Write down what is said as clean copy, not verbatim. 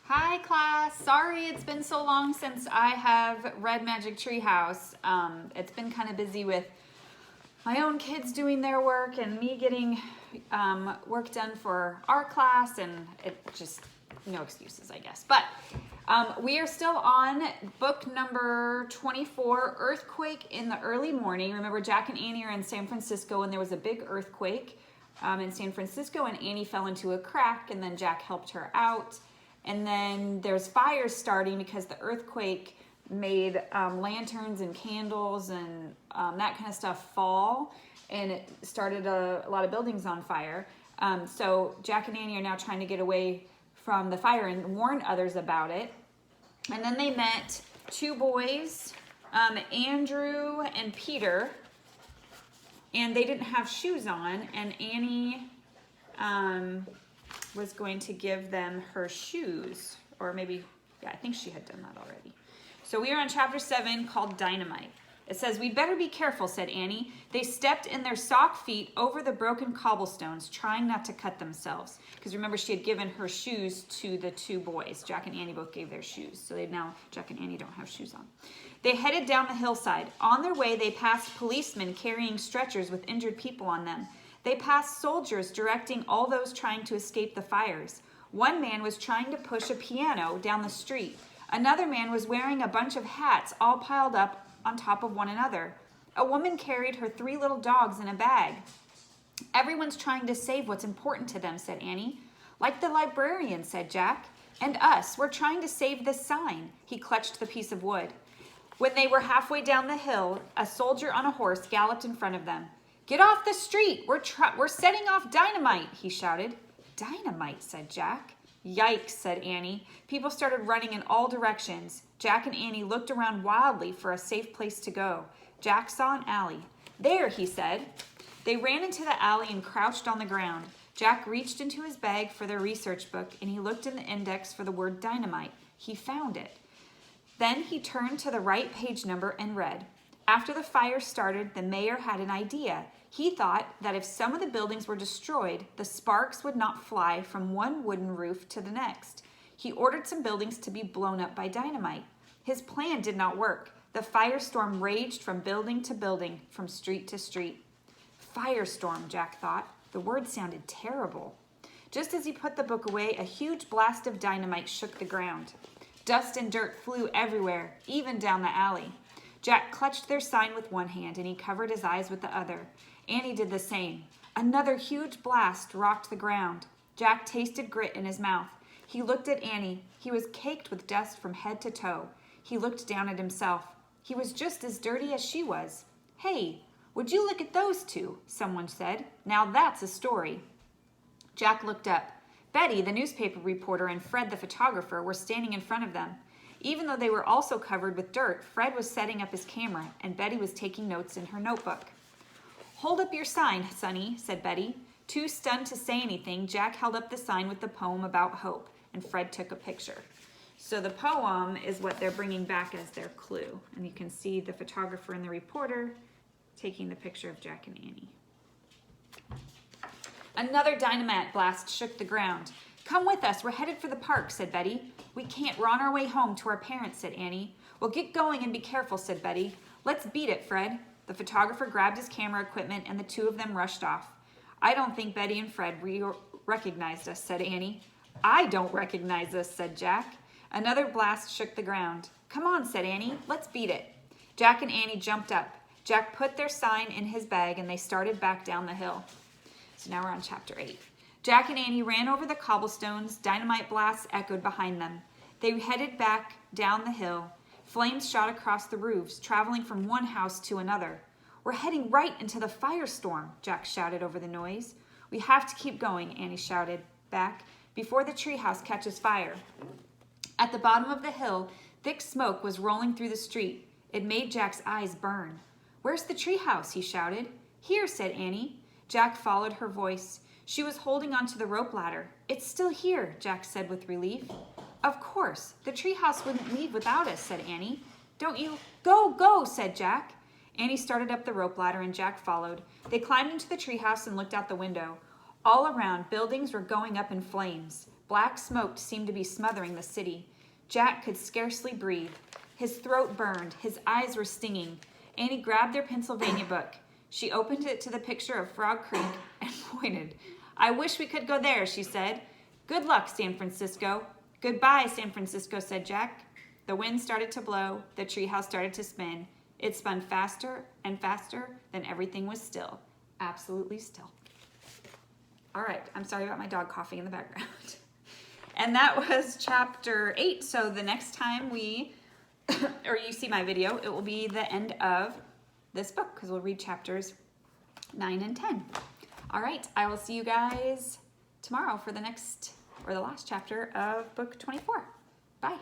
Hi class, sorry it's been so long since I have read Magic Tree House. It's been kind of busy with my own kids doing their work and me getting work done for our class, and it just, no excuses I guess. But we are still on book number 24, Earthquake in the Early Morning. Remember, Jack and Annie are in San Francisco and there was a big earthquake in San Francisco, and Annie fell into a crack and then Jack helped her out. And then there's fires starting because the earthquake made lanterns and candles and that kind of stuff fall, and it started a lot of buildings on fire. So Jack and Annie are now trying to get away from the fire and warn others about it. And then they met two boys, Andrew and Peter, and they didn't have shoes on, and Annie was going to give them her shoes, or maybe, yeah, I think she had done that already. So we are on chapter 7 called Dynamite. It says, "We'd better be careful," said Annie. They stepped in their sock feet over the broken cobblestones, trying not to cut themselves. Because remember, she had given her shoes to the two boys. Jack and Annie both gave their shoes. So now Jack and Annie don't have shoes on. They headed down the hillside. On their way, they passed policemen carrying stretchers with injured people on them. They passed soldiers directing all those trying to escape the fires. One man was trying to push a piano down the street. Another man was wearing a bunch of hats all piled up on top of one another. A woman carried her 3 little dogs in a bag. "Everyone's trying to save what's important to them," said Annie. "Like the librarian," said Jack. "And us, we're trying to save this sign." He clutched the piece of wood. When they were halfway down the hill, a soldier on a horse galloped in front of them. "Get off the street! We're setting off dynamite!" he shouted. "Dynamite," said Jack. "Yikes," said Annie. People started running in all directions. Jack and Annie looked around wildly for a safe place to go. Jack saw an alley. "There," he said. They ran into the alley and crouched on the ground. Jack reached into his bag for their research book, and he looked in the index for the word dynamite. He found it. Then he turned to the right page number and read, "After the fire started, the mayor had an idea. He thought that if some of the buildings were destroyed, the sparks would not fly from one wooden roof to the next. He ordered some buildings to be blown up by dynamite. His plan did not work. The firestorm raged from building to building, from street to street." Firestorm, Jack thought. The word sounded terrible. Just as he put the book away, a huge blast of dynamite shook the ground. Dust and dirt flew everywhere, even down the alley. Jack clutched their sign with one hand and he covered his eyes with the other. Annie did the same. Another huge blast rocked the ground. Jack tasted grit in his mouth. He looked at Annie. He was caked with dust from head to toe. He looked down at himself. He was just as dirty as she was. "Hey, would you look at those two?" someone said. "Now that's a story." Jack looked up. Betty, the newspaper reporter, and Fred, the photographer, were standing in front of them. Even though they were also covered with dirt, Fred was setting up his camera, and Betty was taking notes in her notebook. "Hold up your sign, Sonny," said Betty. Too stunned to say anything, Jack held up the sign with the poem about hope, and Fred took a picture. So the poem is what they're bringing back as their clue. And you can see the photographer and the reporter taking the picture of Jack and Annie. Another dynamite blast shook the ground. "Come with us, we're headed for the park," said Betty. "We can't, we're on our way home to our parents," said Annie. "Well, get going and be careful," said Betty. "Let's beat it, Fred." The photographer grabbed his camera equipment and the two of them rushed off. "I don't think Betty and Fred recognized us," said Annie. "I don't recognize us," said Jack. Another blast shook the ground. "Come on," said Annie. "Let's beat it." Jack and Annie jumped up. Jack put their sign in his bag and they started back down the hill. So now we're on chapter 8. Jack and Annie ran over the cobblestones. Dynamite blasts echoed behind them. They headed back down the hill. Flames shot across the roofs, traveling from one house to another. "We're heading right into the firestorm," Jack shouted over the noise. "We have to keep going," Annie shouted back, "before the treehouse catches fire." At the bottom of the hill, thick smoke was rolling through the street. It made Jack's eyes burn. "Where's the treehouse?" he shouted. "Here," said Annie. Jack followed her voice. She was holding onto the rope ladder. "It's still here," Jack said with relief. "Of course. The treehouse wouldn't leave without us," said Annie. "Don't you—" "Go, go," said Jack. Annie started up the rope ladder and Jack followed. They climbed into the treehouse and looked out the window. All around, buildings were going up in flames. Black smoke seemed to be smothering the city. Jack could scarcely breathe. His throat burned. His eyes were stinging. Annie grabbed their Pennsylvania book. She opened it to the picture of Frog Creek and pointed. I wish we could go there, she said. Good luck, San Francisco. Goodbye, San Francisco, said Jack. The wind started to blow. The treehouse started to spin. It spun faster and faster, then everything was still. Absolutely still. All right, I'm sorry about my dog coughing in the background. And that was chapter 8. So the next time we, or you see my video, it will be the end of this book because we'll read chapters 9 and 10. All right, I will see you guys tomorrow for the next, or the last chapter of book 24. Bye.